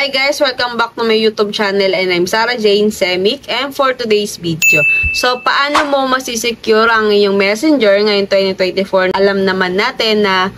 Hi guys! Welcome back to my YouTube channel and I'm Sarah Jane Semic and for today's video. So, paano mo masisecure ang iyong messenger ngayon 2024? Alam naman natin na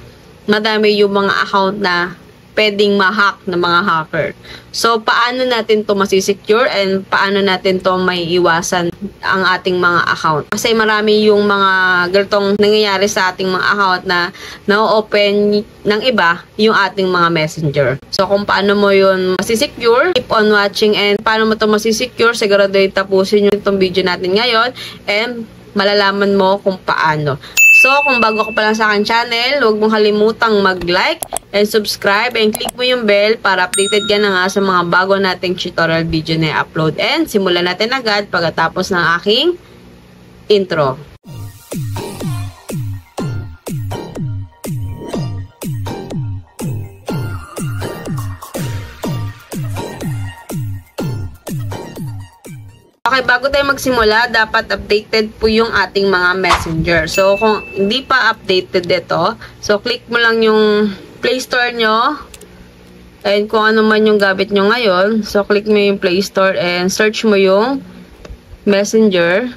madami yung mga account na pwedeng ma-hack ng mga hacker. So, paano natin to masisecure and paano natin to may iwasan ang ating mga account? Kasi marami yung mga ganitong nangyayari sa ating mga account na na-open ng iba yung ating mga messenger. So, kung paano mo yun masisecure, keep on watching and paano mo to masisecure, siguraduhin tapusin yung itong video natin ngayon and malalaman mo kung paano. So, kung bago ka pa lang sa aking channel, huwag mong kalimutang mag-like and subscribe and click mo yung bell para updated ka na nga sa mga bago nating tutorial video na i-upload. And simulan natin agad pagkatapos ng aking intro. Okay, bago tayo magsimula, dapat updated po yung ating mga messenger. So, kung hindi pa updated ito, so click mo lang yung Play Store nyo. And kung ano man yung gamit nyo ngayon, so click mo yung Play Store and search mo yung messenger.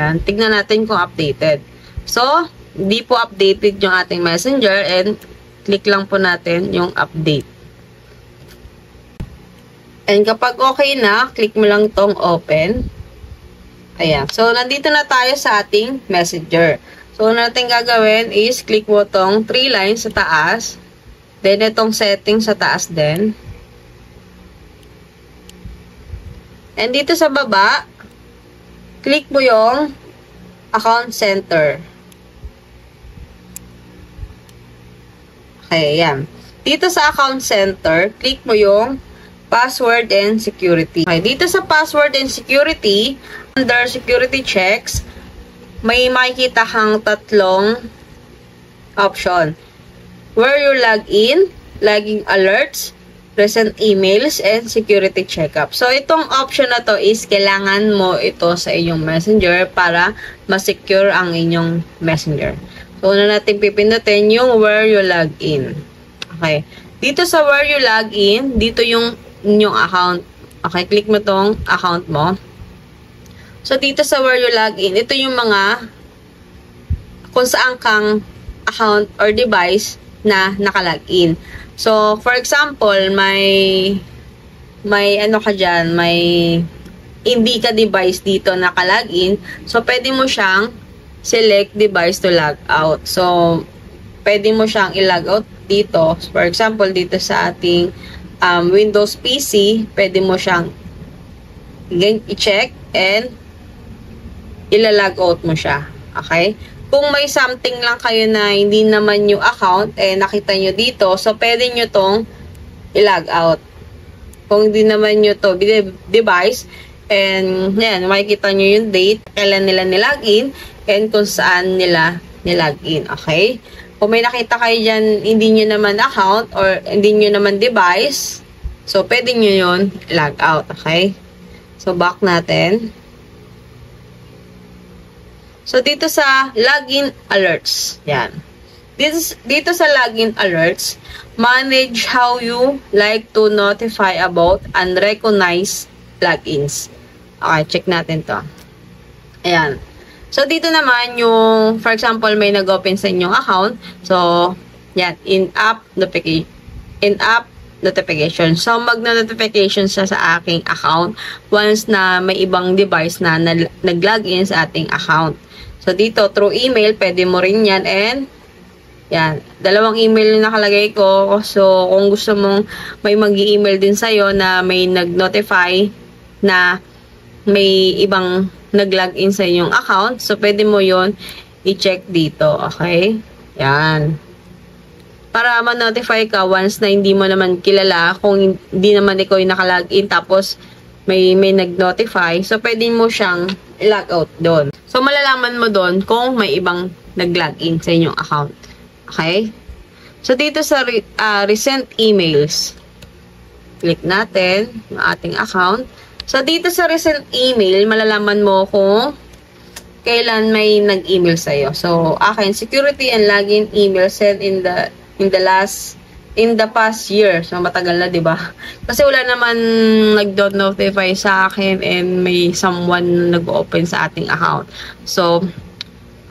Yan, tignan natin kung updated. So, hindi po updated yung ating messenger and click lang po natin yung update. And kapag okay na, click mo lang tong open. Ayan. So, nandito na tayo sa ating messenger. So, ano natin gagawin is click mo tong 3 lines sa taas. Then, itong setting sa taas din. And dito sa baba, click mo yung account center. Okay, ayan. Dito sa account center, click mo yung password and security. Okay, dito sa password and security, under security checks, may makikita kang tatlong option. Where you log in, logging alerts, recent emails, and security checkup. So, itong option na to is kailangan mo ito sa inyong messenger para ma-secure ang inyong messenger. So, una natin pipindutin yung where you log in. Okay. Dito sa where you log in, dito yung inyong account. Okay, click mo tong account mo. So, dito sa where you log in, ito yung mga kung saan kang account or device na nakalagin. So, for example, may ano ka dyan, may hindi ka device dito nakalagin. So, pwede mo siyang select device to log out. So, pwede mo siyang i-log out dito. For example, dito sa ating Windows PC, pwede mo siyang i-check and ila-log out mo siya. Okay? Kung may something lang kayo na hindi naman yung account, nakita nyo dito, so pwede nyo tong i-log out. Kung hindi naman nyo to device, and yan, makikita nyo yung date, kailan nila nilagin, and kung saan nila nilagin. Okay? Kung may nakita kayo dyan, hindi nyo naman account or hindi nyo naman device, so pwede nyo yun log out. Okay? So, back natin. So, dito sa login alerts, yan. Dito sa login alerts, manage how you like to notify about unrecognized logins. Okay, check natin to. Ayan. So, dito naman yung, for example, may nag-open sa inyong account. So, yan, in-app notification. So, mag-notification siya sa aking account once na may ibang device na nag-login sa ating account. So, dito, through email, pwede mo rin yan. And, yan, 2 email na nakalagay ko. So, kung gusto mong may mag-email din sa'yo na may nag-notify na may ibang nag-login sa inyong account. So, pwede mo yon i-check dito. Okay? Yan. Para ma-notify ka once na hindi mo naman kilala, kung hindi naman ikaw yung nakalogin, tapos may nag-notify. So, pwede mo siyang i-log out doon. So, malalaman mo doon kung may ibang nag-login sa inyong account. Okay? So, dito sa recent emails, click natin yung ating account. So, dito sa recent email, malalaman mo kung kailan may nag-email sa'yo. So, akin, security and login email sent in the last in the past year. So, matagal na, diba? Kasi wala naman nag-notify sa akin and may someone nag-open sa ating account. So,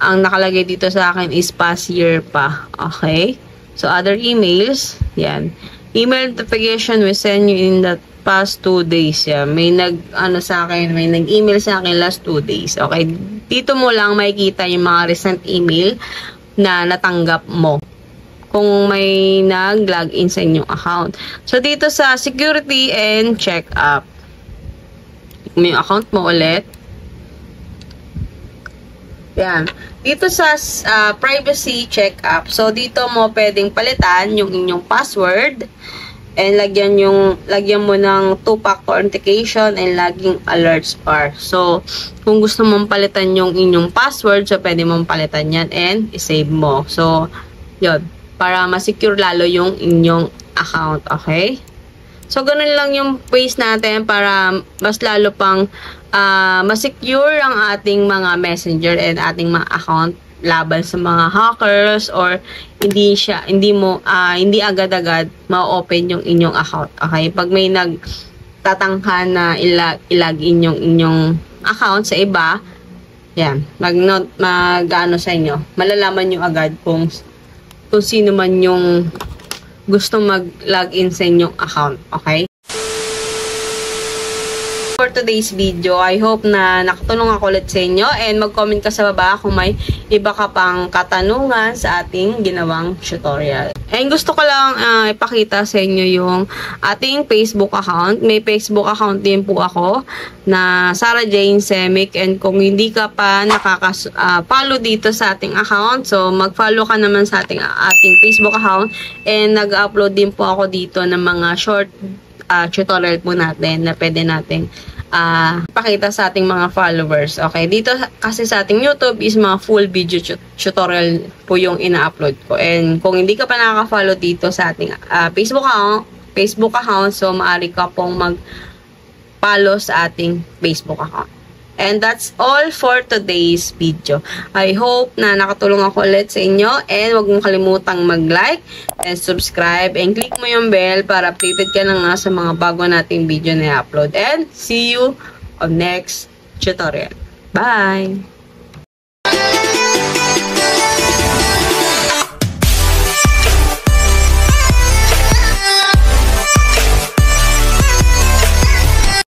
ang nakalagay dito sa akin is past year pa. Okay? So, other emails. Yan. Email notification we send you in the past 2 days. Yan. May sa akin, may nag-email sa akin last 2 days. Okay? Dito mo lang makikita yung mga recent email na natanggap mo kung may nag-login sa inyong account. So, dito sa security and check-up. May account mo ulit. Yan. Dito sa privacy check-up. So, dito mo pwedeng palitan yung inyong password and lagyan mo ng 2-factor authentication and laging alerts bar. So, kung gusto mong palitan yung inyong password, so pwede mong palitan yan and isave mo. So, yun. Para ma-secure lalo yung inyong account, okay? So, ganun lang yung ways natin para mas lalo pang ma-secure ang ating mga messenger and ating mga account laban sa mga hackers or hindi agad-agad ma-open yung inyong account, okay? Pag may nagtatangka na ilagin yung inyong account sa iba, yan, mag-ano sa inyo, malalaman nyo agad kung sino man yung gusto mag-login sa inyong account. Okay? For today's video, I hope na nakatulong ako ulit sa inyo and mag-comment ka sa baba kung may iba ka pang katanungan sa ating ginawang tutorial. And gusto ko lang ipakita sa inyo yung ating Facebook account. May Facebook account din po ako na Sarah Jane Semic, and kung hindi ka pa follow dito sa ating account, so mag-follow ka naman sa ating Facebook account, and nag-upload din po ako dito ng mga short tutorial po natin na pwede nating pakita sa ating mga followers. Okay, dito kasi sa ating YouTube is mga full video tutorial po yung ina-upload ko. And kung hindi ka pa nakaka-follow dito sa ating Facebook account, so maaari ka pong mag-follow sa ating Facebook account. And that's all for today's video. I hope na nakatulong ako ulit sa inyo, and huwag mong kalimutang mag-like and subscribe and click mo yung bell para updated ka na nga sa mga bago nating video na i-upload. And see you on next tutorial. Bye!